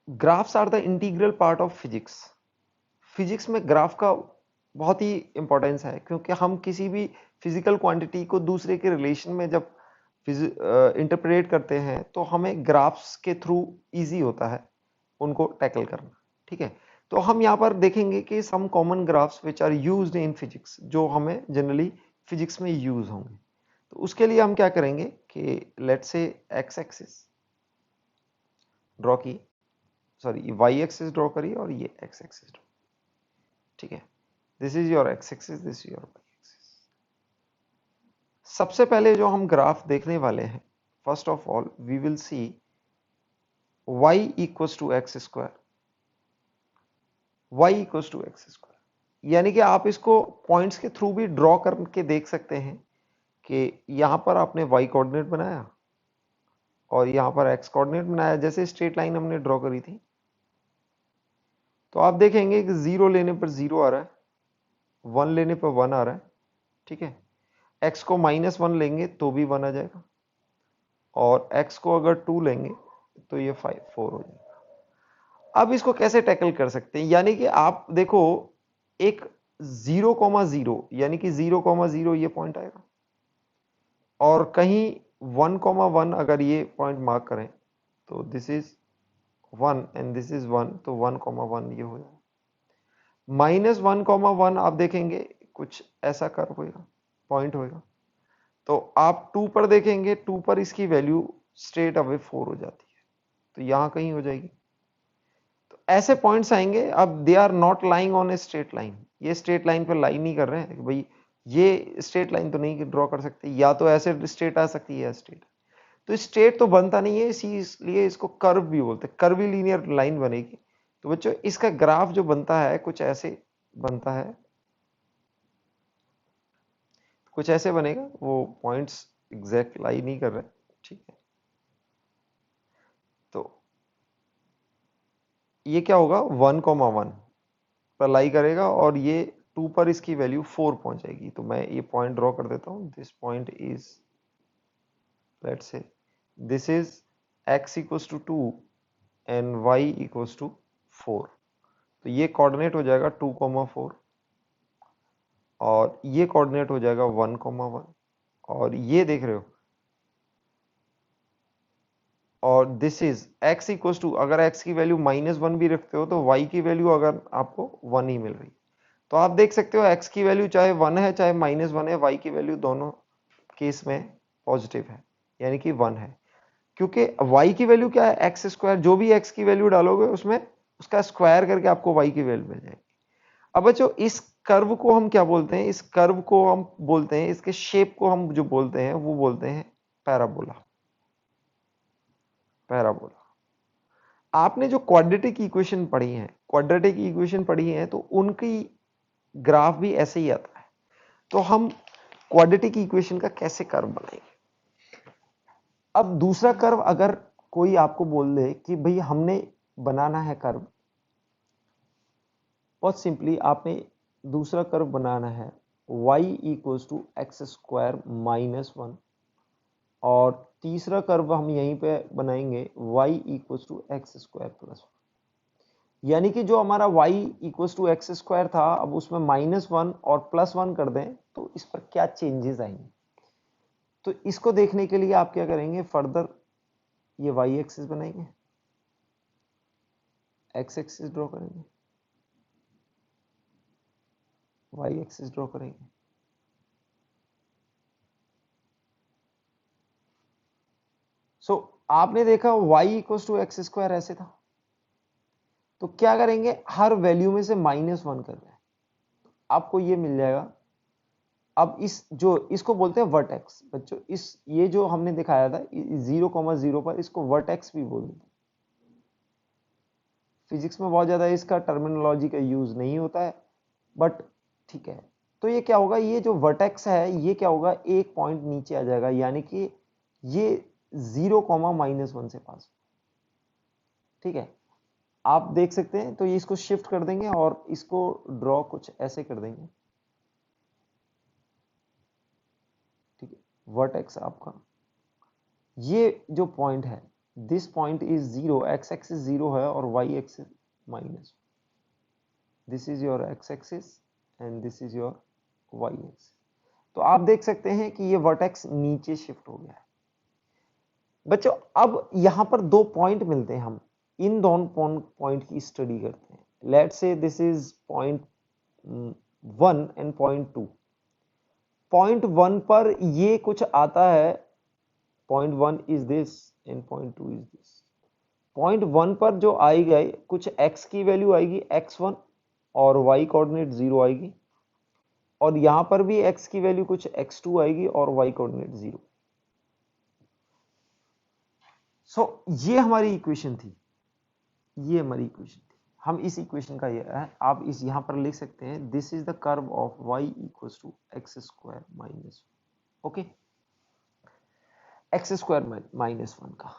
Graphs are the integral part of physics. Physics में graph का बहुत ही इंपॉर्टेंस है, क्योंकि हम किसी भी फिजिकल क्वांटिटी को दूसरे के रिलेशन में जब इंटरप्रेट करते हैं तो हमें ग्राफ्स के थ्रू इजी होता है उनको टैकल करना। ठीक है, तो हम यहाँ पर देखेंगे कि some common graphs which are used in physics, जो हमें जनरली फिजिक्स में यूज होंगे। तो उसके लिए हम क्या करेंगे कि let's say x axis draw की, सॉरी वाई एक्सिस ड्रॉ करिए और ये एक्स एक्सिस ड्रॉ। ठीक है, this is your x axis, this is your y axis. सबसे पहले जो हम ग्राफ देखने वाले हैं, first of all we will see y equals to x square, y equals to x square. यानी कि आप इसको पॉइंट्स के थ्रू भी ड्रॉ करके देख सकते हैं कि यहां पर आपने y कोऑर्डिनेट बनाया और यहां पर x कोऑर्डिनेट बनाया, जैसे स्ट्रेट लाइन हमने ड्रॉ करी थी। तो आप देखेंगे कि 0 लेने पर 0 आ रहा है, 1 लेने पर 1 आ रहा है। ठीक है, x को -1 लेंगे तो भी 1 आ जाएगा, और x को अगर 2 लेंगे तो ये 4 हो जाएगा। अब इसको कैसे टैकल कर सकते हैं, यानी कि आप देखो एक 0,0 यानी कि 0,0 ये पॉइंट आएगा, और कहीं 1,1 अगर ये पॉइंट मार्क करें तो this is 1 and this is 1, तो 1,1 ये हो जाएगा। -1,1 आप देखेंगे कुछ ऐसा कर्व होगा, पॉइंट होगा। तो आप 2 पर देखेंगे, 2 पर इसकी वैल्यू स्ट्रेट अवे 4 हो जाती है, तो यहां कहीं हो जाएगी। तो ऐसे पॉइंट्स आएंगे। अब they are not lying on a straight line, ये स्ट्रेट लाइन पर लाइन नहीं कर रहे हैं भाई, ये स्ट्रेट लाइन तो नहीं ड्रॉ कर सकते, या तो ऐसे स्ट्रेट आ सकती है स्ट्रेट, तो स्ट्रेट तो बनता नहीं है, इसलिए इसको कर्व भी बोलते हैं, कर्वी लीनियर लाइन बनेगी। तो बच्चों इसका ग्राफ जो बनता है कुछ ऐसे बनता है, कुछ ऐसे बनेगा, वो पॉइंट्स एग्जैक्ट लाई नहीं कर रहे। ठीक है, तो ये क्या होगा, 1,1 पर लाई करेगा, और ये 2 पर इसकी वैल्यू 4 पहुंच जाएगी। तो मैं ये पॉइंट ड्रॉ कर देता हूं, this point is, let's say this is x equals to 2 and y equals to 4। तो ये कोऑर्डिनेट हो जाएगा 2,4, और ये कोऑर्डिनेट हो जाएगा 1,1, और ये देख रहे हो, और this is x equals to, अगर x की वैल्यू -1 भी रखते हो तो y की वैल्यू अगर आपको 1 ही मिल रही, तो आप देख सकते हो x की वैल्यू चाहे 1 है चाहे -1 है, y की वैल्यू दोनों केस में पॉजिटिव है, यानी कि 1 है। क्योंकि y की वैल्यू क्या है, एक्स स्क्वायर, जो भी x की वैल्यू डालोगे उसमें उसका स्क्वायर करके आपको y की वैल्यू मिल जाएगी। अब बच्चों इस कर्व को हम क्या बोलते हैं, इस कर्व को हम बोलते हैं, इसके शेप को हम जो बोलते हैं वो बोलते हैं पैराबोला। पैराबोला। आपने जो क्वाड्रेटिक इक्वेशन पढ़ी है, क्वाड्रेटिक इक्वेशन पढ़ी है, तो उनकी ग्राफ भी ऐसे ही आता है। तो हम क्वाड्रेटिक इक्वेशन का कैसे कर्व बनाएंगे। अब दूसरा कर्व अगर कोई आपको बोल दे कि भाई हमने बनाना है कर्व, बहुत सिंपली आपने दूसरा कर्व बनाना है y equals to x square -1, और तीसरा कर्व हम यहीं पे बनाएंगे y equals to x square +1। यानी कि जो हमारा y equals to x square था, अब उसमें -1 और +1 कर दें तो इस पर क्या चेंजेस आएंगे। तो इसको देखने के लिए आप क्या करेंगे, फर्दर ये y एक्सिस बनाएंगे, x एक्सिस ड्रॉ करेंगे, y एक्सिस ड्रॉ करेंगे। आपने देखा y equals to x square ऐसे था, तो क्या करेंगे, हर वैल्यू में से -1 कर रहे हैं, आपको ये मिल जाएगा। अब इस जो इसको बोलते हैं वर्टेक्स बच्चों, इस ये जो हमने दिखाया था 0,0 पर, इसको वर्टेक्स भी बोलते हैं। फिजिक्स में बहुत ज्यादा इसका टर्मिनोलॉजी का यूज नहीं होता है, बट ठीक है। तो ये क्या होगा, ये जो वर्टेक्स है ये क्या होगा, एक पॉइंट नीचे आ जाएगा, यानी कि ये 0,-1 से पास। ठीक है, आप देख सकते हैं। तो ये इसको शिफ्ट कर देंगे और इसको ड्रॉ कुछ ऐसे कर देंगे। ठीक है, वर्टेक्स आपका ये जो पॉइंट है this point is zero, x axis zero है और y axis minus, this is your x axis and this is your y axis. तो आप देख सकते हैं कि ये वर्टेक्स नीचे शिफ्ट हो गया है। बच्चों अब यहां पर दो पॉइंट मिलते हैं, हम इन दोनों पॉइंट की स्टडी करते हैं। Let's say this is point 1 and point 2। Point 1 पर ये कुछ आता है, point 1 is this and point 2 is this. Point 1 पर जो आएगा कुछ x की वैल्यू आएगी x1 और y कोऑर्डिनेट 0 आएगी, और यहां पर भी x की वैल्यू कुछ x2 आएगी और y कोऑर्डिनेट 0। सो ये हमारी इक्वेशन थी, ये हमारी इक्वेशन थी। हम इस इक्वेशन का ये है, आप इस यहां पर लिख सकते हैं this is the curve of y equals to x square minus, okay, x square minus 1 का।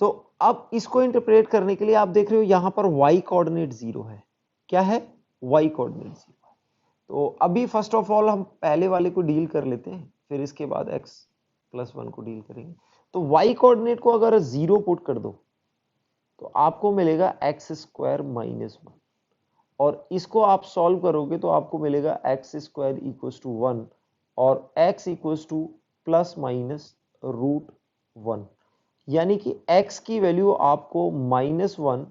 तो अब इसको इंटरप्रेट करने के लिए आप देख रहे हो यहां पर y कोऑर्डिनेट 0 है। क्या है? y कोऑर्डिनेट 0 है। तो अभी फर्स्ट ऑफ ऑल हम पहले वाले को डील कर लेते हैं, फिर इसके बाद x प्लस 1 को डील करेंगे। तो y कोऑर्डिनेट को अगर 0 पुट कर दो तो आपको मिलेगा एक्स स्क्वायर माइनस 1, और इसको आप सॉल्व करोगे तो आपको मिलेगा एक्स स्क्वायर इक्वल्स टू 1 और x equals to plus minus root 1, यानी कि x की वैल्यू आपको -1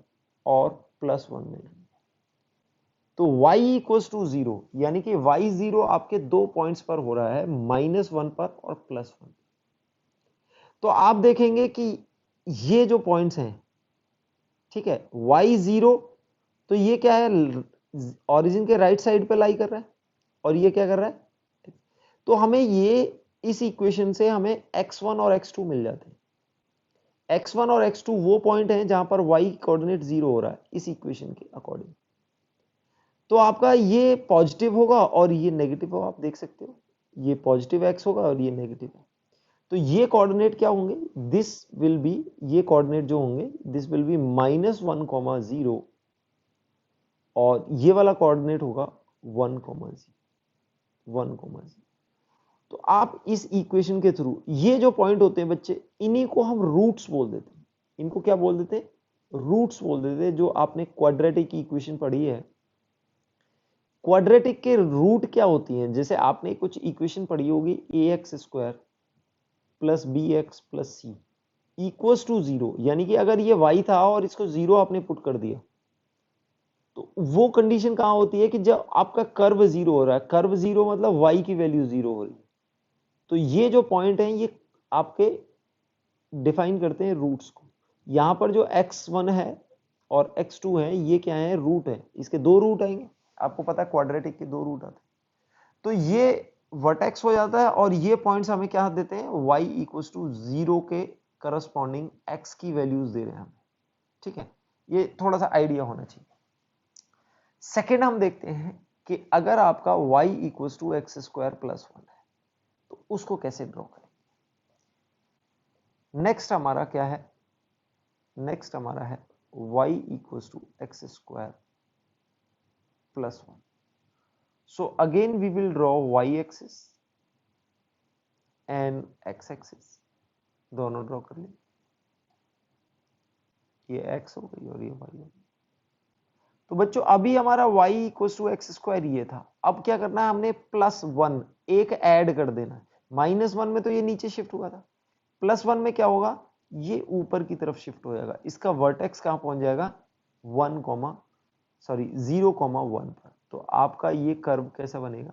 और +1 मिलेगी। तो y इक्वल्स टू 0, यानी कि y0 आपके दो पॉइंट्स पर हो रहा है, -1 पर और +1। तो आप देखेंगे कि ये जो पॉइंट्स हैं, ठीक है, y0 तो ये क्या है, ओरिजिन के राइट साइड पे लाई कर रहा है, और ये क्या कर रहा है, तो हमें ये इस इक्वेशन से हमें x1 और x2 मिल जाते हैं। x1 और x2 वो पॉइंट हैं जहां पर y कोऑर्डिनेट 0 हो रहा है इस इक्वेशन के अकॉर्डिंग। तो आपका ये पॉजिटिव होगा और ये नेगेटिव होगा, आप देख सकते हो ये पॉजिटिव x होगा और ये नेगेटिव है। तो ये कोऑर्डिनेट क्या होंगे, दिस विल बी, ये कोऑर्डिनेट जो होंगे दिस विल बी -1, 0, और ये वाला कोऑर्डिनेट होगा 1, 0। तो आप इस इक्वेशन के थ्रू ये जो पॉइंट होते हैं बच्चे, इन्हीं को हम रूट्स बोल देते हैं। इनको क्या बोल देते हैं? रूट्स बोल देते हैं। जो आपने क्वाड्रेटिक इक्वेशन पढ़ी है, क्वाड्रेटिक के रूट क्या होती हैं, जैसे आपने कुछ इक्वेशन पढ़ी होगी ax² plus bx plus C equals to 0, यानी कि अगर ये y था और इसको 0 आपने पुट कर दिया, तो वो कंडीशन कहां होती है कि जब आपका कर्व 0 हो रहा है, कर्व 0 मतलब y की वैल्यू 0 हो रही है। तो ये जो पॉइंट हैं ये आपके डिफाइन करते हैं रूट्स को। यहां पर जो x1 है और x2 है, ये क्या है, रूट है। इसके दो रूट आएंगे, आपको पता है क्वाड्रेटिक के दो रूट आते हैं। तो ये वर्टेक्स हो जाता है, और ये पॉइंट्स हमें क्या देते हैं, y इक्वल्स टू 0 के करस्पॉन्डिंग x की वैल्यूज दे रहे हैं हमें, ठीक है। ये थोड़ा सा आइडिया होना चाहिए। सेकेंड हम देखते हैं कि अगर आपका y equals to x² plus 1 है तो उसको कैसे ड्रॉ करें। नेक्स्ट हमारा क्या है, नेक्स्ट हमारा है y equals to x² plus 1। So again we will draw y axis and x axis, दोनों ड्रॉ कर लें। ये x हो गई और ये y हो गई। तो बच्चों अभी हमारा y इक्वल्स टू x² ये था। अब क्या करना है, हमने +1 एक ऐड कर देना है। -1 में तो ये नीचे शिफ्ट हुआ था, +1 में क्या होगा, ये ऊपर की तरफ शिफ्ट हो जाएगा। इसका वर्टेक्स कहां पहुंच जाएगा, 0,1 पर। तो आपका ये कर्व कैसा बनेगा,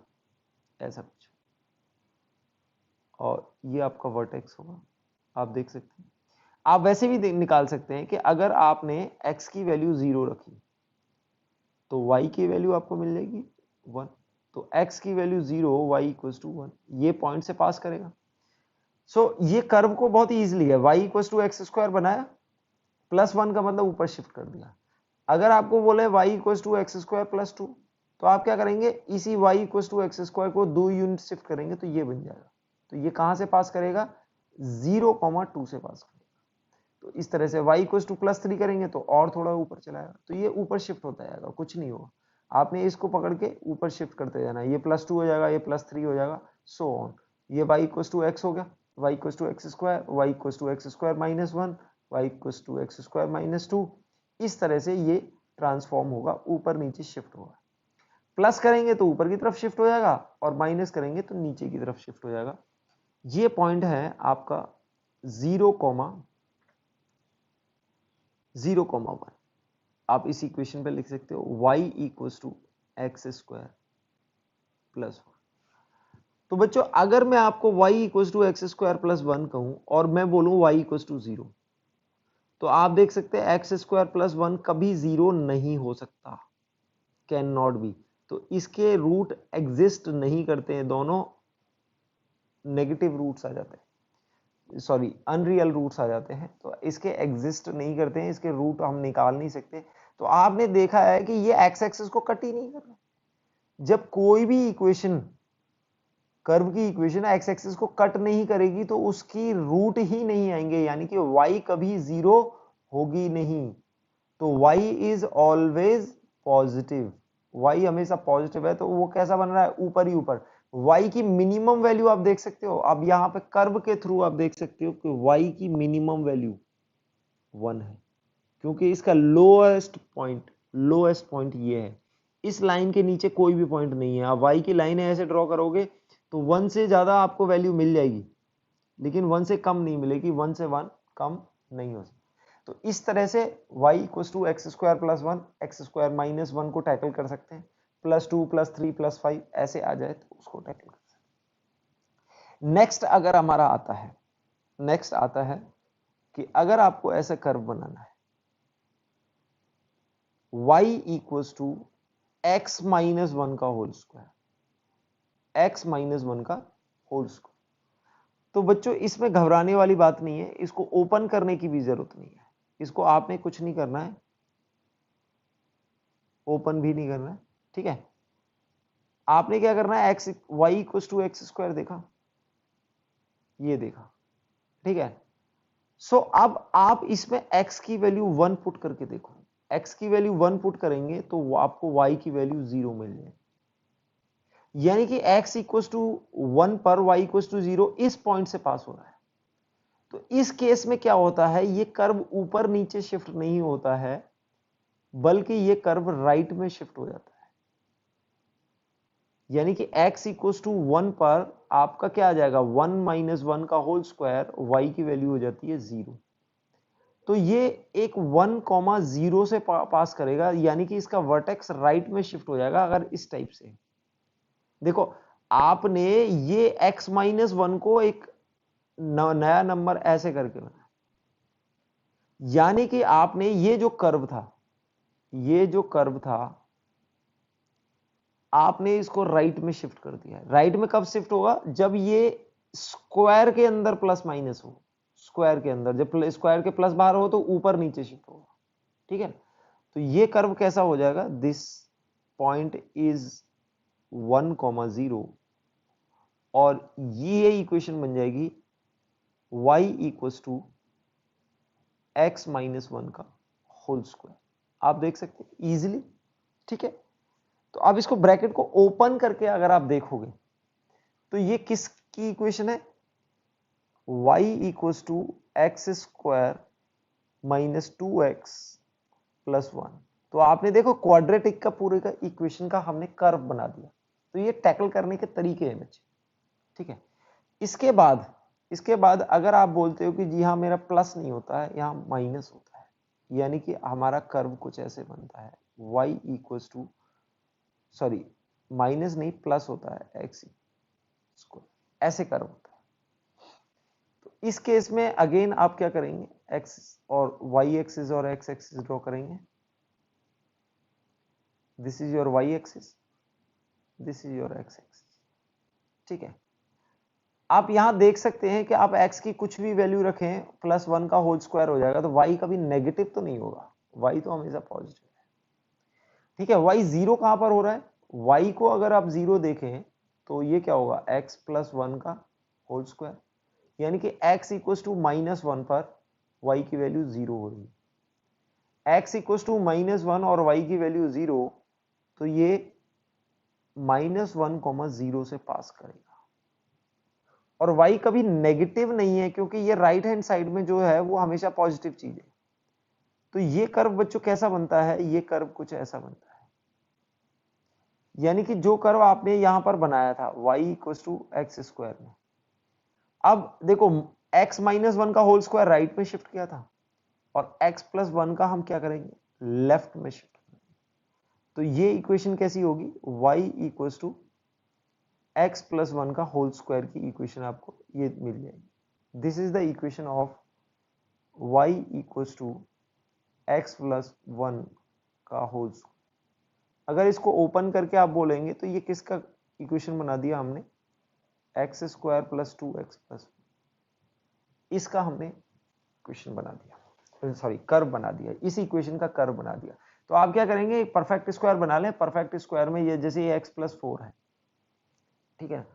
ऐसा कुछ, और ये आपका वर्टेक्स होगा, आप देख सकते हैं। आप वैसे भी निकाल सकते हैं कि अगर आपने x की वैल्यू 0 रखी तो y की वैल्यू आपको मिल जाएगी 1। तो x की वैल्यू 0, y इक्वल्स टू 1, ये पॉइंट से पास करेगा। सो ये कर्व को बहुत इजीली है, y इक्वल्स टू x² बनाया, +1 का मतलब ऊपर शिफ्ट कर दिया। अगर आपको बोले y equals to x² plus 2, तो आप क्या करेंगे, इसी y इक्वल्स टू x² को 2 यूनिट शिफ्ट करेंगे तो ये बन जाएगा। तो ये कहां से पास करेगा, 0,2 से पास करेगा। तो इस तरह से y इक्वल्स टू +3 करेंगे तो और थोड़ा ऊपर चलाएगा, तो ये ऊपर शिफ्ट होता जाएगा, कुछ नहीं होगा। आपने इसको पकड़ के ऊपर शिफ्ट करते जाना, ये +2 हो जाएगा, ये +3 हो जाएगा, सो ऑन। ये y इक्वल्स टू x हो गया, y equals to x², y equals to x² -1, y equals to x square minus 2। इस तरह से ये ट्रांसफॉर्म होगा, ऊपर नीचे शिफ्ट होगा। प्लस करेंगे तो ऊपर की तरफ शिफ्ट हो जाएगा और माइनस करेंगे तो नीचे की तरफ शिफ्ट हो जाएगा। ये पॉइंट है आपका 0,1। आप इस इक्वेशन पे लिख सकते हो y equals to x square plus 1। तो बच्चों अगर मैं आपको y equals to x square plus 1 कहूं और मैं बोलूं y इक्वल्स टू 0, तो आप देख सकते हैं एक्स स्क्वायर प्लस 1 कभी 0 नहीं हो सकता, कैन नॉट बी। तो इसके रूट एग्जिस्ट नहीं करते हैं, दोनों नेगेटिव रूट्स आ जाते हैं, सॉरी अनरियल रूट्स आ जाते हैं, तो इसके एग्जिस्ट नहीं करते हैं, इसके रूट हम निकाल नहीं सकते। तो आपने देखा है कि ये एक्स एक्सिस को कट ही नहीं कर रहा। जब कोई भी इक्वेशन, कर्व की इक्वेशन एक्स एक्सिस को कट नहीं करेगी तो उसकी रूट ही नहीं आएंगे, यानी कि y कभी 0 होगी नहीं। तो y is always positive, y हमेशा पॉजिटिव है। तो वो कैसा बन रहा है, ऊपर ही ऊपर। y की मिनिमम वैल्यू आप देख सकते हो, अब यहां पे कर्व के थ्रू आप देख सकते हो कि y की मिनिमम वैल्यू 1 है, क्योंकि इसका लोएस्ट पॉइंट ये है। इस लाइन के नीचे कोई भी पॉइंट नहीं है। आप y की लाइन ऐसे ड्रॉ करोगे तो 1 से ज्यादा आपको वैल्यू मिल जाएगी, लेकिन 1 से कम नहीं मिलेगी, 1 से 1 कम नहीं हो सकती। तो इस तरह से y equals to x square plus 1, x square minus 1 को टैकल कर सकते हैं, +2 +3 +5 ऐसे आ जाए तो उसको टैकल कर सकते हैं। नेक्स्ट अगर हमारा आता है कि अगर आपको ऐसा कर्व बनाना है y equals to x minus 1 का होल स्क्वायर, एक्स माइनस 1 का होल स्क्वायर, तो बच्चों इसमें घबराने वाली बात नहीं है, इसको ओपन करने की भी जरूरत नहीं है। इसको आपने कुछ नहीं करना है, ओपन भी नहीं करना है, ठीक है। आपने क्या करना है, x y equals to x square देखा, ये देखा, ठीक है। सो अब आप इसमें x की वैल्यू 1 पुट करके देखो, x की वैल्यू 1 पुट करेंगे तो वो आपको y की वैल्यू 0 मिल जाएगी, यानी कि x इक्वल्स टू 1 पर y इक्वल्स टू 0 इस पॉइंट से पास हो रहा है। तो इस केस में क्या होता है, ये कर्व ऊपर नीचे शिफ्ट नहीं होता है, बल्कि ये कर्व राइट में शिफ्ट हो जाता है, यानी कि x इक्वल्स टू 1 पर आपका क्या आ जाएगा, 1 माइनस 1 का होल स्क्वायर, y की वैल्यू हो जाती है 0। तो ये एक 1,0 से पास करेगा, यानी कि इसका वर्टेक्स राइट में शिफ्ट हो जाएगा। अगर इस टाइप से देखो, आपने ये x माइनस 1 को एक नया नंबर ऐसे करके बनाया, यानी कि आपने ये जो कर्व था आपने इसको राइट में शिफ्ट कर दिया। राइट में कब शिफ्ट होगा, जब ये स्क्वायर के अंदर प्लस माइनस हो, स्क्वायर के अंदर, जब स्क्वायर के प्लस बाहर हो तो ऊपर नीचे शिफ्ट होगा, ठीक है। तो ये कर्व कैसा हो जाएगा, दिस पॉइंट इज 1,0 और ये इक्वेशन बन जाएगी y equals to x minus 1 का होल स्क्वायर। आप देख सकते हैं इजीली, ठीक है। तो अब इसको ब्रैकेट को ओपन करके अगर आप देखोगे तो ये किसकी इक्वेशन है, y equals to x square minus 2x plus 1। तो आपने देखो क्वाड्रेटिक का पूरे का इक्वेशन का हमने कर्व बना दिया। तो ये टैकल करने के तरीके हैं बच्चे, ठीक है। इसके बाद अगर आप बोलते हो कि जी हाँ मेरा प्लस नहीं होता है, यहाँ माइनस होता है, यानी कि हमारा कर्व कुछ ऐसे बनता है, y equals to, sorry minus नहीं प्लस होता है, x स्क्वायर, ऐसे कर्व होता है। तो इस केस में अगेन आप क्या करेंगे, x और y एक्सिस और x एक्सिस ड्रॉ करेंगे। This is your y axis, this is your x axis, ठीक है। आप यहां देख सकते हैं कि आप x की कुछ भी वैल्यू रखें, +1 का होल स्क्वायर हो जाएगा, तो y कभी नेगेटिव तो नहीं होगा, y तो हमेशा पॉजिटिव है, ठीक है। y 0 कहां पर हो रहा है, y को अगर आप 0 देखें तो ये क्या होगा, x प्लस 1 का होल स्क्वायर, यानी कि x इक्वल्स टू -1 पर y की वैल्यू 0 हो रही है। x इक्वल्स टू -1 और y की वैल्यू 0, तो ये -1,0 से पास करेगा। और y कभी नेगेटिव नहीं है, क्योंकि ये राइट हैंड साइड में जो है वो हमेशा पॉजिटिव चीज है। तो ये कर्व बच्चों कैसा बनता है, ये कर्व कुछ ऐसा बनता है, यानी कि जो कर्व आपने यहां पर बनाया था y equal to x square में, अब देखो x माइनस वन का होल स्क्वायर राइट में शिफ्ट किया था और x प्लस वन का हम क्या करेंगे, लेफ्ट में शिफ्ट करेंगे। तो ये इक्वेशन कैसी होगी, y equal to x plus one का होल स्क्वायर की इक्वेशन आपको ये मिल जाएगी। This is the equation of y equal to x plus one का होल स्क्वायर। अगर इसको ओपन करके आप बोलेंगे तो ये किसका इक्वेशन बना दिया हमने, x square plus two x plus, इसका हमने इक्वेशन बना दिया, सॉरी कर्व बना दिया, इस इक्वेशन का कर्व बना दिया। तो आप क्या करेंगे, एक परफेक्ट स्क्वायर बना लें, परफेक्ट स्क्वायर में ये जैसे ये एक्स प्लस फोर है, ठीक है,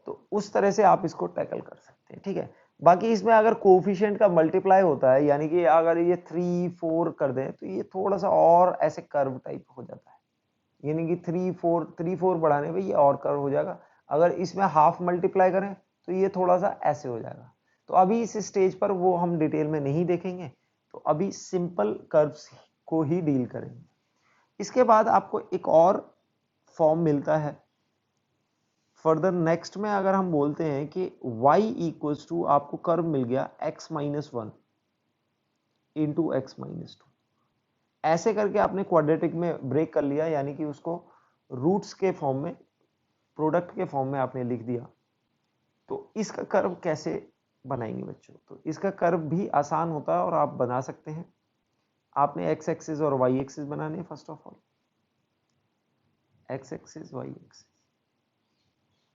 तो उस तरह से आप इसको टैकल कर सकते हैं, ठीक है। बाकी इसमें अगर कोफिशिएंट का मल्टीप्लाई होता है, यानी कि अगर ये 3 4 कर दें तो ये थोड़ा सा और ऐसे कर्व टाइप हो जाता है, यानी कि 3 4 बढ़ाने पे ये और कर्व हो जाएगा। अगर इसमें हाफ मल्टीप्लाई करें तो ये थोड़ा सा ऐसे हो जाएगा। तो अभी इस स्टेज पर वो हम डिटेल में नहीं देखेंगे, तो अभी सिंपल कर्व्स को ही डील करेंगे। इसके बाद आपको एक और फॉर्म मिलता है फर्दर नेक्स्ट में, अगर हम बोलते हैं कि y इक्वल्स टू आपको कर्व मिल गया x minus one into x minus two, ऐसे करके आपने क्वाड्रेटिक में ब्रेक कर लिया, यानी कि उसको रूट्स के फॉर्म में, प्रोडक्ट के फॉर्म में आपने लिख दिया। तो इसका कर्व कैसे बनाएंगे बच्चों, तो इसका कर्व भी आसान होता है और आप बना सकते हैं। आपने x एक्सिस और y एक्सिस बनाने हैं, first of all x axis y axis,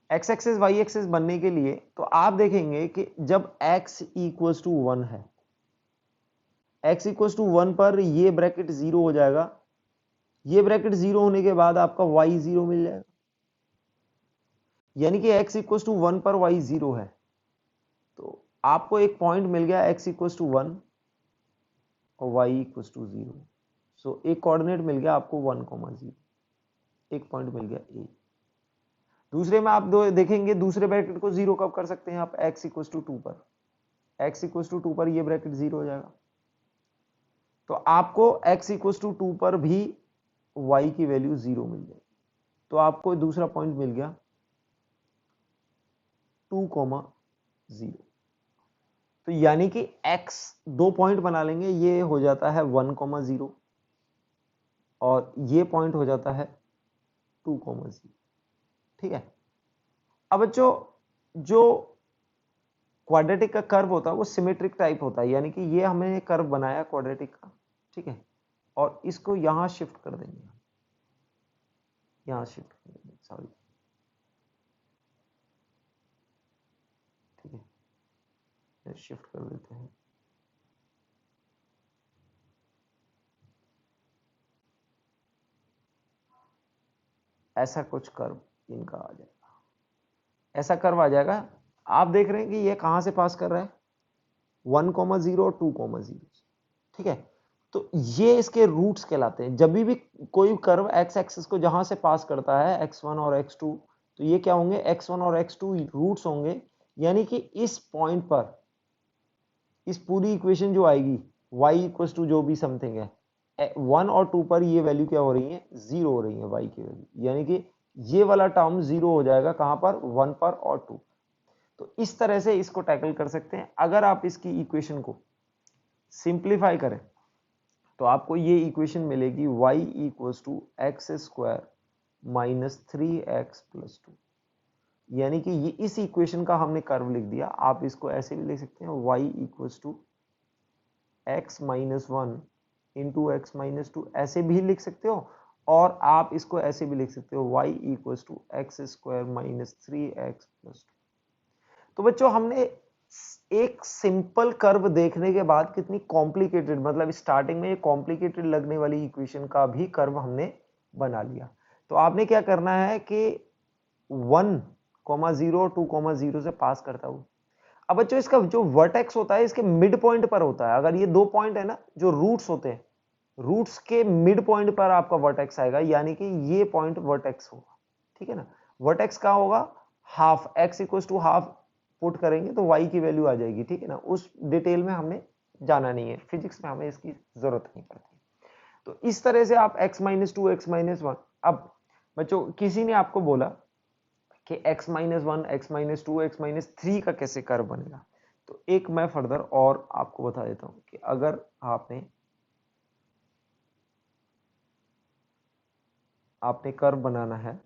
x axis y axis बनने के लिए तो आप देखेंगे कि जब x इक्वल्स टू 1 है, x इक्वल्स टू 1 पर ये ब्रैकेट 0 हो जाएगा, ये ब्रैकेट 0 होने के बाद आपका y 0 मिल जाएगा, यानी कि x इक्वल्स टू 1 पर y 0 है। तो आपको एक पॉइंट मिल गया x इक्वल्स टू 1 और y इक्वल्स टू 0। सो एक कोऑर्डिनेट मिल गया आपको 1,0, एक पॉइंट मिल गया a। दूसरे में आप दो देखेंगे, दूसरे ब्रैकेट को 0 कब कर सकते हैं आप, x इक्वल्स टू 2 पर, x इक्वल्स टू 2 पर ये ब्रैकेट 0 हो जाएगा। तो आपको x इक्वल्स टू 2 पर भी y की वैल्यू 0 मिल जाएगी। तो आपको दूसरा पॉइंट मिल गया 2,0। तो यानी कि x दो पॉइंट बना लेंगे, ये हो जाता है 1,0 और ये पॉइंट हो जाता है 2,0, ठीक है। अब बच्चों जो क्वाड्रेटिक का कर्व होता है वो सिमेट्रिक टाइप होता है, यानी कि ये हमने कर्व बनाया क्वाड्रेटिक का, ठीक है, और इसको यहां शिफ्ट कर देंगे, यहां शिफ्ट कर देंगे, सॉरी, ठीक है, शिफ्ट कर देते हैं। ऐसा कुछ कर्व इनका आ जाएगा, ऐसा कर्व आ जाएगा। आप देख रहे हैं कि ये कहां से पास कर रहा है, 1,0 और 2,0, ठीक है। तो ये इसके रूट्स कहलाते हैं। जब भी कोई कर्व x एक्सिस को जहां से पास करता है x1 और x2, तो ये क्या होंगे, x1 और x2 रूट्स होंगे, यानी कि इस पॉइंट पर इस पूरी इक्वेशन जो आएगी y इक्वल टू जो भी समथिंग है 1 और 2 पर ये वैल्यू क्या हो रही है, 0 हो रही है y की वैल्यू, यानी कि ये वाला टर्म 0 हो जाएगा कहां पर, 1 पर और 2। तो इस तरह से इसको टैकल कर सकते हैं। अगर आप इसकी इक्वेशन को सिंप्लीफाई करें तो आपको ये इक्वेशन मिलेगी y equals to x square minus 3x plus 2, यानी कि ये इस इक्वेशन का हमने कर्व लिख दिया। आप इसको ऐसे भी लिख सकते हैं y equals to x minus one into x minus two, ऐसे भी लिख सकते हो, और आप इसको ऐसे भी लिख सकते हो y equals to x square minus 3x plus 2। तो बच्चों हमने एक सिंपल कर्व देखने के बाद कितनी कॉम्प्लिकेटेड, मतलब स्टार्टिंग में ये कॉम्प्लिकेटेड लगने वाली इक्वेशन का भी कर्व हमने बना लिया। तो आपने क्या करना है कि 1,0 2,0 से पास करता हूं। अब बच्चों इसका जो वर्टेक्स होता है इसके मिड पॉइंट पर होता है। अगर ये दो पॉइंट है ना जो रूट्स होते हैं, रूट्स के मिड पॉइंट पर आपका वर्टेक्स आएगा, यानी कि ये पॉइंट वर्टेक्स होगा, ठीक है ना। वर्टेक्स कहां होगा, half, x equal to half put करेंगे तो y की वैल्यू आ जाएगी, ठीक है ना। उस डिटेल में हमने जाना नहीं है, फिजिक्स में हमें इसकी जरूरत नहीं पड़ती। तो इस तरह से आप x - 2 x - 1, अब बच्चों किसी ने आपको बोला कि x - 1 x - 2 x - 3 का कैसे कर्व बनेगा, तो एक मैं फर्दर और आपको बता देता हूं कि अगर आपने कर्व बनाना है,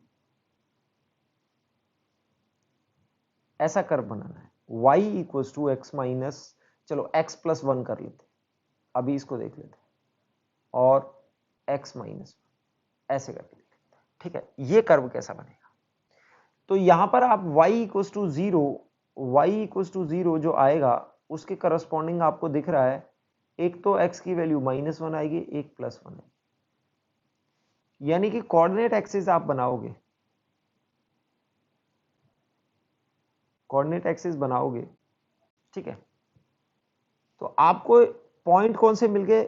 ऐसा कर्व बनाना है, y = x माइनस, चलो x + 1 कर लेते, अभी इसको देख लेते, और x - 1 ऐसे करके देख लेते, ठीक है। ये कर्व कैसा बनेगा, तो यहां पर आप y = 0 जो आएगा उसके करस्पॉन्डिंग आपको दिख रहा है, एक तो x की वैल्यू -1 आएगी, एक +1 आएगी, यानी कि कोऑर्डिनेट एक्सिस आप बनाओगे, कोऑर्डिनेट एक्सिस बनाओगे, ठीक है। तो आपको पॉइंट कौन से मिल गए,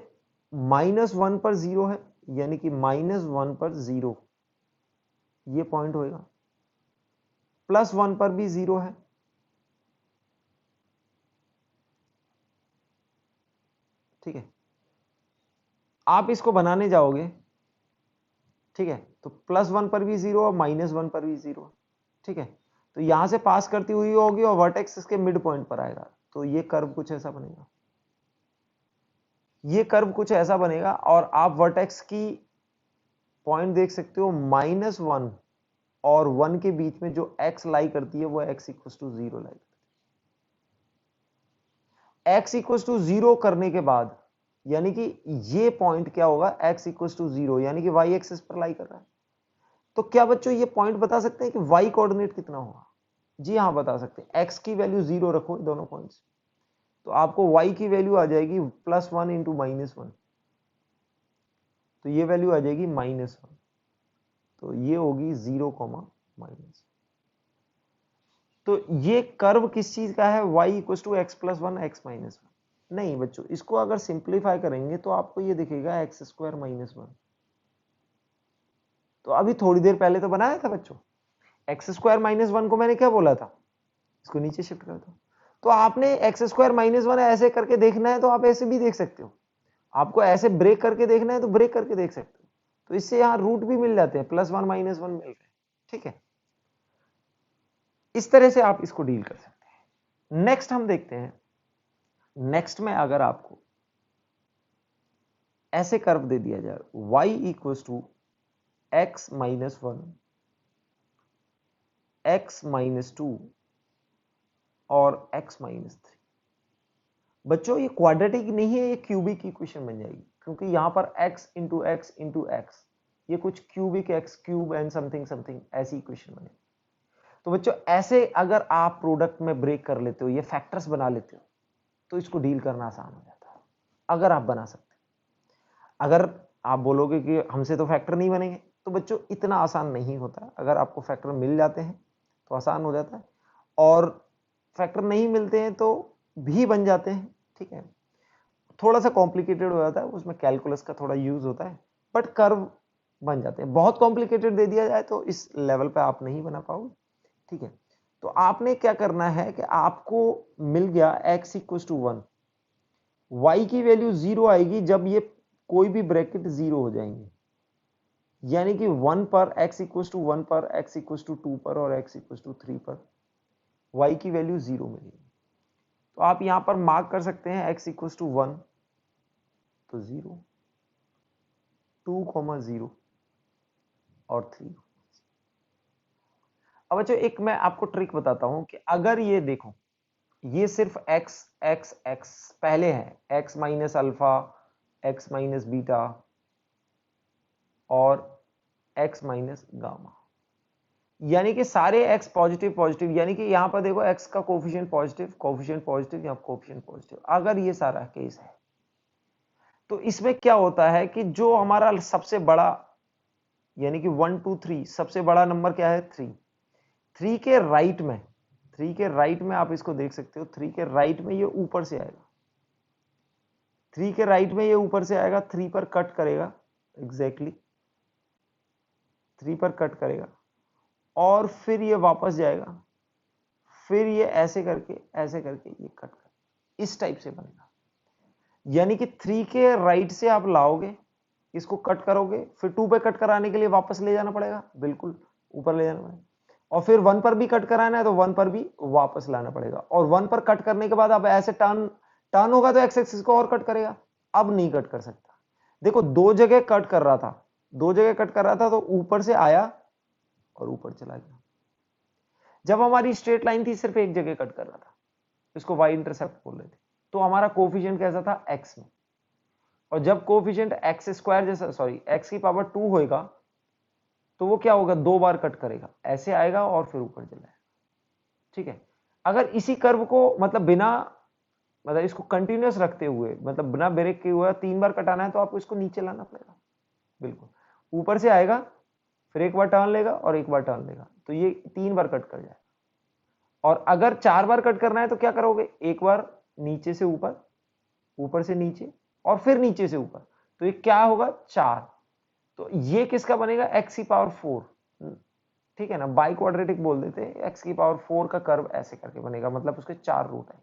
-1 पर 0 है, यानी कि -1 पर 0 ये पॉइंट होएगा, +1 पर भी 0 है, ठीक है। आप इसको बनाने जाओगे, ठीक है, तो +1 पर भी 0 और -1 पर भी 0, ठीक है। तो यहां से पास करती हुई होगी और वर्टेक्स इसके मिड पॉइंट पर आएगा, तो ये कर्व कुछ ऐसा बनेगा, ये कर्व कुछ ऐसा बनेगा। और आप वर्टेक्स की पॉइंट देख सकते हो, -1 और 1 के बीच में जो x लाई करती है वो x = 0 लाई करती है। x = 0 करने के बाद यानी कि ये पॉइंट क्या होगा, x = 0 यानी कि y एक्सिस पर लाई कर रहा है। तो क्या बच्चों ये पॉइंट बता सकते हैं कि y कोऑर्डिनेट कितना होगा, जी हाँ बता सकते हैं। x की वैल्यू 0 रखो दोनों पॉइंट्स, तो आपको y की वैल्यू आ जाएगी +1 × -1, तो ये वैल्यू आ जाएगी -1, तो ये होगी 0, -। तो ये कर्व किस चीज का है, y = x + 1 x - 1, नहीं बच्चों, इसको अगर सिंप्लीफाई करेंगे तो आपको ये दिखेगा x² - 1। तो अभी थोड़ी देर पहले तो बनाया था बच्चों, x² - 1 को मैंने क्या बोला था, इसको नीचे शिफ्ट कर दो। तो आपने x² - 1 ऐसे करके देखना है तो आप ऐसे भी देख सकते हो, आपको ऐसे ब्रेक करके देखना है तो ब्रेक करके देख सकते हो। तो इससे यहां रूट भी मिल जाते हैं, +1 - 1 मिल रहे हैं, ठीक है। इस तरह से आप इसको डील कर सकते हैं। नेक्स्ट हम देखते हैं, नेक्स्ट में अगर आपको ऐसे कर्व दे दिया जाए, y = x - 1 x - 2 और x - 3, बच्चों ये क्वाड्रेटिक नहीं है, ये क्यूबिक इक्वेशन बन जाएगी, क्योंकि यहां पर x × x × x, ये कुछ cubic x³ and something something ऐसी इक्वेशन बनेगी। तो बच्चों ऐसे अगर आप प्रोडक्ट में ब्रेक कर लेते हो, ये फैक्टर्स बना लेते हो, तो इसको डील करना आसान हो जाता है, अगर आप बना सकते। अगर आप बोलोगे कि हमसे तो फैक्टर नहीं बनेंगे, तो बच्चों इतना आसान नहीं होता। अगर आपको फैक्टर मिल जाते हैं तो आसान हो जाता है, और फैक्टर नहीं मिलते हैं तो भी बन जाते हैं, ठीक है। थोड़ा सा कॉम्प्लिकेटेड हो जाता है, उसमें कैलकुलस का थोड़ा यूज होता है, बट कर्व बन जाते हैं। बहुत कॉम्प्लिकेटेड दे दिया जाए तो इस लेवल पे आप नहीं बना पाओगे, ठीक है। तो आपने क्या करना है कि आपको मिल गया x = 1, y की वैल्यू 0 आएगी जब ये कोई भी ब्रैकेट 0 हो जाएंगे, यानी कि 1 पर x = 1 पर, x = 2 पर और x = 3 पर y की वैल्यू 0 मिलेगी। तो आप यहां पर मार्क कर सकते हैं x = 1 तो 0, 2, 0 और 3। अब बच्चों एक मैं आपको ट्रिक बताता हूं कि अगर ये देखो, ये सिर्फ x x x पहले है, x - अल्फा, x - बीटा और x - गामा, यानी कि सारे x पॉजिटिव पॉजिटिव, यानी कि यहां पर देखो x का कोफिशिएंट पॉजिटिव या कोफिशिएंट पॉजिटिव, अगर ये सारा केस है तो इसमें क्या होता है कि जो हमारा सबसे बड़ा, यानी कि 1 2 3 सबसे बड़ा नंबर क्या है, 3, 3 के राइट में, 3 के राइट में आप इसको देख सकते हो, 3 के राइट में ये ऊपर से आएगा, 3 के राइट में ये ऊपर से आएगा, 3 पर कट करेगा, एग्जैक्टली 3 पर कट करेगा और फिर ये वापस जाएगा, फिर ये ऐसे करके ये कट कर इस टाइप से बनेगा। यानी कि 3 के राइट से आप लाओगे, इसको कट करोगे, फिर 2 पे कट कराने के लिए वापस ले जाना पड़ेगा, बिल्कुल ऊपर ले जाना पड़ेगा, और फिर 1 पर भी कट कराना है तो 1 पर भी वापस लाना पड़ेगा, और 1 पर कट करने के बाद अब ऐसे टर्न होगा तो एक्स एक्सिस को और कट करेगा। अब नहीं कट कर सकता, देखो 2 जगह कट कर रहा था, 2 जगह कट कर रहा था, तो ऊपर से आया और ऊपर चला गया। जब हमारी स्ट्रेट लाइन थी सिर्फ एक जगह कट कर रहा था, इसको वाई इंटरसेप्ट बोल रहे थे, तो हमारा कोफिशिएंट कैसा था, एक्स में, और जब कोफिशिएंट एक्स स्क्वायर जैसा, सॉरी एक्स की पावर 2 होएगा, तो वो क्या होगा, 2 बार कट करेगा, ऐसे आएगा और फिर ऊपर चलाएगा। ठीक है, अगर इसी कर्व को मतलब मतलब इसको कंटिन्यूअस रखते हुए, मतलब बिना ब्रेक के हुए 3 बार कटाना है, तो आपको इसको नीचे लाना पड़ेगा, बिल्कुल ऊपर से आएगा, फिर एक बार टर्न लेगा और एक बार टर्न लेगा, तो ये 3 बार कट कर जाएगा। और अगर 4 बार कट करना है तो क्या करोगे, एक बार नीचे से ऊपर, ऊपर से नीचे, और फिर नीचे से ऊपर, तो ये क्या होगा, 4। तो ये किसका बनेगा, एक्स की पावर 4, ठीक है ना, बाई क्वाड्रेटिक बोल देते हैं, एक्स की पावर 4 का कर्व ऐसे करके बनेगा, मतलब उसके 4 रूट है।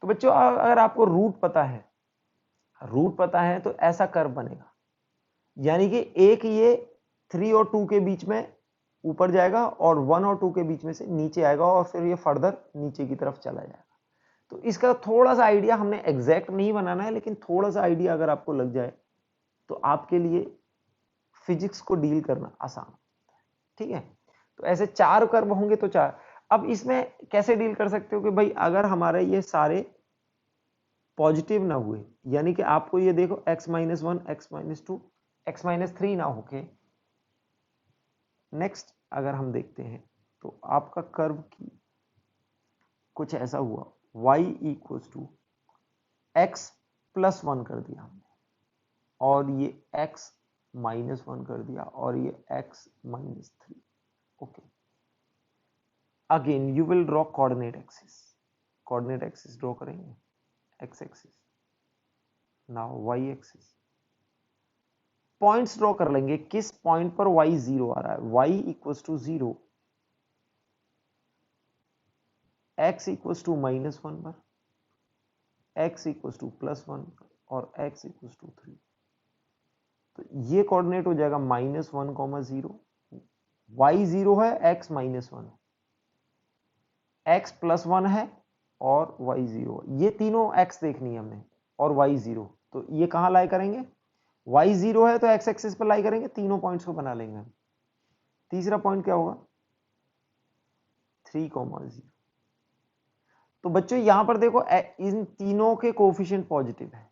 तो बच्चों अगर आपको रूट पता है तो ऐसा कर्व बनेगा, यानी कि एक ये 3 और 2 के बीच में ऊपर जाएगा और 1 और 2 के बीच में से नीचे आएगा, और फिर ये फर्दर नीचे की तरफ चला जाएगा। तो इसका थोड़ा सा आइडिया, हमने एग्जैक्ट नहीं बनाना है, लेकिन थोड़ा सा आइडिया अगर आपको लग जाए तो आपके लिए फिजिक्स को डील करना आसान होता है। ठीक है, तो ऐसे 4 कर्व होंगे तो 4। अब इसमें कैसे डील कर सकते हो कि भाई अगर हमारे ये सारे पॉजिटिव ना हुए, यानी कि आपको ये देखो x-1, x-2, x-3 ना होके, नेक्स्ट अगर हम देखते हैं तो आपका कर्व की कुछ ऐसा हुआ, y = x+1 कर दिया हमने, और ये x-1 कर दिया, और ये x-3। Okay, again you will draw coordinate axis draw करेंगे, x axis, now y axis, points draw कर लेंगे, किस पॉइंट पर y 0 आ रहा है, y = 0, x = -1 पर, x = +1 और x = 3। तो ये कोऑर्डिनेट हो जाएगा -1, 0, y 0 है, x -1 है, x +1 है और y 0, ये तीनों x देखनी है हमने, और y 0, तो ये कहां लाई करेंगे, y 0 है तो x एक्सिस पर लाई करेंगे, तीनों पॉइंट्स को बना लेंगे हम। तीसरा पॉइंट क्या होगा, 3, 0। तो बच्चों यहां पर देखो इन तीनों के कोफिशिएंट पॉजिटिव है,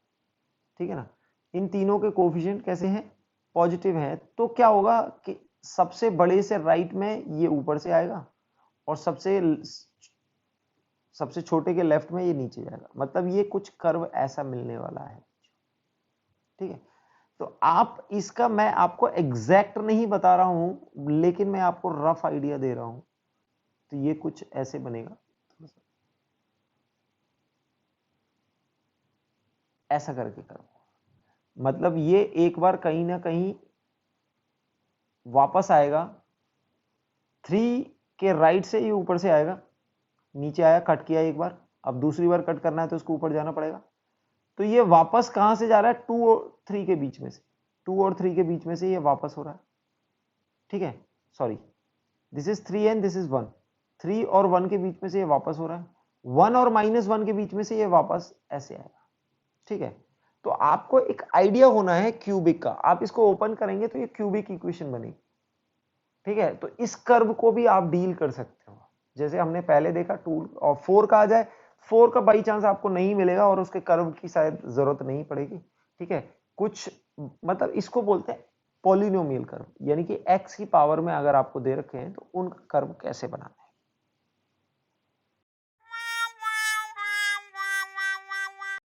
ठीक है ना, इन तीनों के कोफिशिएंट कैसे हैं, पॉजिटिव है, तो क्या होगा कि सबसे बड़े से राइट में ये ऊपर से आएगा, और सबसे छोटे के लेफ्ट में ये नीचे जाएगा, मतलब ये कुछ कर्व ऐसा मिलने वाला है। ठीक है, तो आप इसका, मैं आपको एग्जैक्ट नहीं बता रहा हूं, लेकिन मैं आपको रफ आइडिया दे रहा हूं, तो ये कुछ ऐसे बनेगा, ऐसा करके करो, मतलब ये एक बार कहीं ना कहीं वापस आएगा, 3 के राइट से ये ऊपर से आएगा, नीचे आया, कट किया एक बार, अब दूसरी बार कट करना है तो उसको ऊपर जाना पड़ेगा, तो ये वापस कहां से जा रहा है, 2 और 3 के बीच में से, 2 और 3 के बीच में से ये वापस हो रहा है। ठीक है, sorry, this is 3 and this is 1, 3 और 1 के बीच में से ये वापस हो रहा है, 1 और -1 के बीच में से ये वापस ऐसे आएगा। ठीक है, तो आपको एक आइडिया होना है क्यूबिक का, आप इसको ओपन करेंगे तो ये क्यूबिक इक्वेशन बनेगी। ठीक है, तो इस कर्व को भी आप डील कर सकते हो, जैसे हमने पहले देखा 2 और 4 का आ जाए, 4 का बाई चांस आपको नहीं मिलेगा और उसके कर्व की शायद जरूरत नहीं पड़ेगी। ठीक है, कुछ मतलब इसको बोलते हैं पॉलिनोमियल कर्व, यानी कि x की पावर में अगर आपको दे रखे हैं तो उन कर्व कैसे बनाना है।